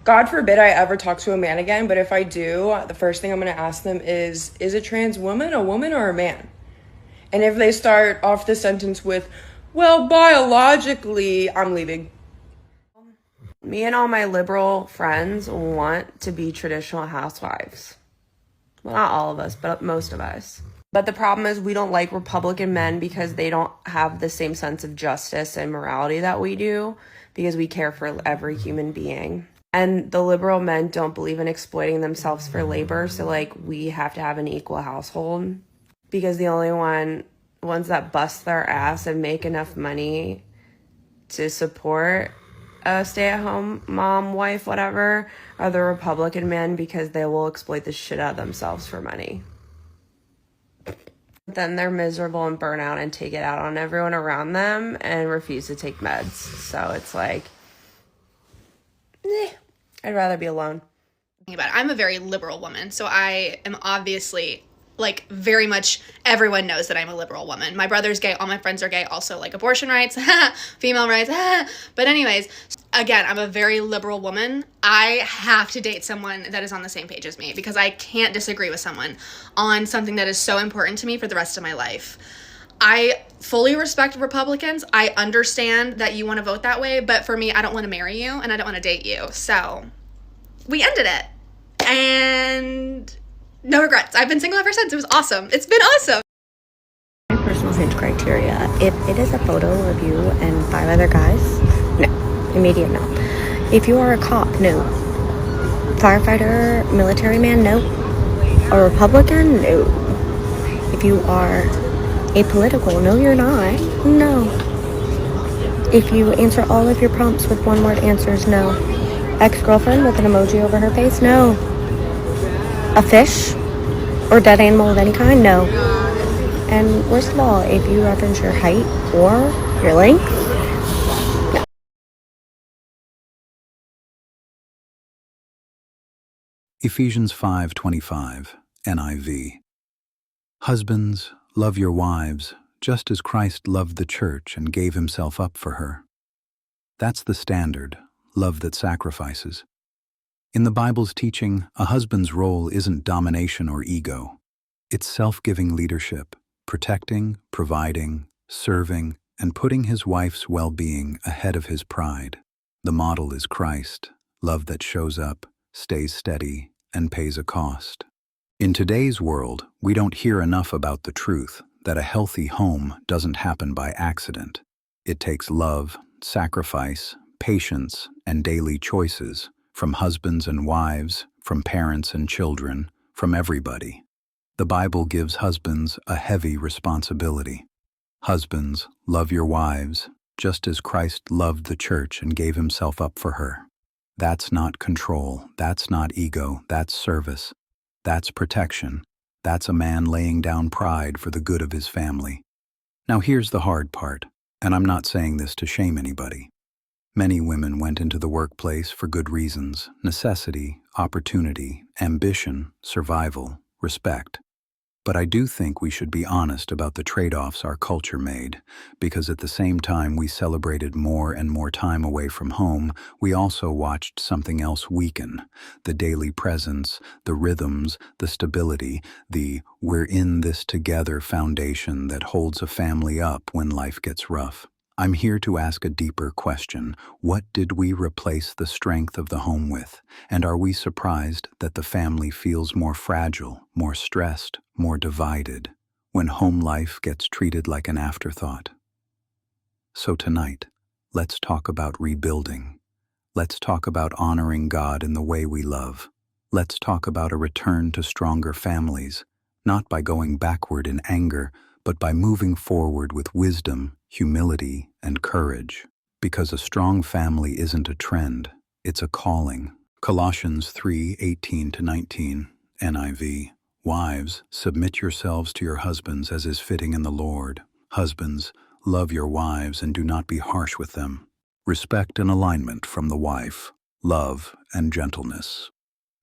God forbid I ever talk to a man again, but if I do, the first thing I'm going to ask them is a trans woman a woman or a man? And if they start off the sentence with, well, biologically, I'm leaving. Me and all my liberal friends want to be traditional housewives. Well, not all of us, but most of us. But the problem is we don't like Republican men because they don't have the same sense of justice and morality that we do, because we care for every human being. And the liberal men don't believe in exploiting themselves for labor, so like we have to have an equal household, because the only ones that bust their ass and make enough money to support a stay-at-home mom, wife, whatever, are the Republican men, because they will exploit the shit out of themselves for money. Then they're miserable and burn out and take it out on everyone around them and refuse to take meds. So it's like, I'd rather be alone. I'm a very liberal woman, so I am obviously, like, very much, everyone knows that I'm a liberal woman. My brother's gay, all my friends are gay, also, like, abortion rights, female rights, but anyways, again, I'm a very liberal woman. I have to date someone that is on the same page as me, because I can't disagree with someone on something that is so important to me for the rest of my life. I fully respect Republicans. I understand that you want to vote that way, but for me, I don't want to marry you and I don't want to date you. So we ended it. And no regrets. I've been single ever since. It was awesome. It's been awesome. My personal hinge criteria: if it is a photo of you and 5 other guys, no. Immediate no. If you are a cop, no. Firefighter, military man, no. A Republican, no. If you are apolitical, no you're not. No. If you answer all of your prompts with one-word answers, no. Ex-girlfriend with an emoji over her face, no. A fish or dead animal of any kind, no. And worst of all, if you reference your height or your length, no. Ephesians 5:25, NIV. Husbands, love your wives, just as Christ loved the church and gave himself up for her. That's the standard, love that sacrifices. In the Bible's teaching, a husband's role isn't domination or ego. It's self-giving leadership, protecting, providing, serving, and putting his wife's well-being ahead of his pride. The model is Christ, love that shows up, stays steady, and pays a cost. In today's world, we don't hear enough about the truth that a healthy home doesn't happen by accident. It takes love, sacrifice, patience, and daily choices from husbands and wives, from parents and children, from everybody. The Bible gives husbands a heavy responsibility. Husbands, love your wives, just as Christ loved the church and gave himself up for her. That's not control, that's not ego, that's service. That's protection. That's a man laying down pride for the good of his family. Now here's the hard part, and I'm not saying this to shame anybody. Many women went into the workplace for good reasons: necessity, opportunity, ambition, survival, respect. But I do think we should be honest about the trade-offs our culture made, because at the same time we celebrated more and more time away from home, we also watched something else weaken: the daily presence, the rhythms, the stability, the "we're in this together" foundation that holds a family up when life gets rough. I'm here to ask a deeper question. What did we replace the strength of the home with? And are we surprised that the family feels more fragile, more stressed, more divided, when home life gets treated like an afterthought? So tonight, let's talk about rebuilding. Let's talk about honoring God in the way we love. Let's talk about a return to stronger families, not by going backward in anger, but by moving forward with wisdom, humility, and courage. Because a strong family isn't a trend, it's a calling. Colossians 3:18-19, NIV. Wives, submit yourselves to your husbands as is fitting in the Lord. Husbands, love your wives and do not be harsh with them. Respect and alignment from the wife, love and gentleness.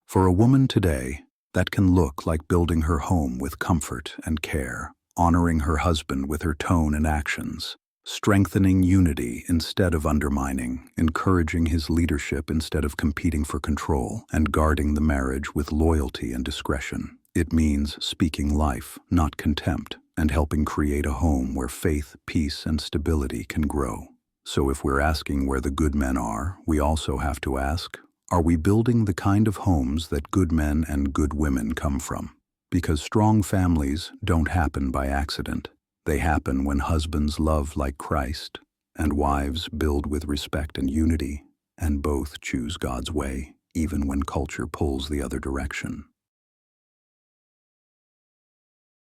For a woman today, that can look like building her home with comfort and care, honoring her husband with her tone and actions, strengthening unity instead of undermining, encouraging his leadership instead of competing for control, and guarding the marriage with loyalty and discretion. It means speaking life, not contempt, and helping create a home where faith, peace, and stability can grow. So if we're asking where the good men are, we also have to ask, are we building the kind of homes that good men and good women come from? Because strong families don't happen by accident. They happen when husbands love like Christ, and wives build with respect and unity, and both choose God's way, even when culture pulls the other direction.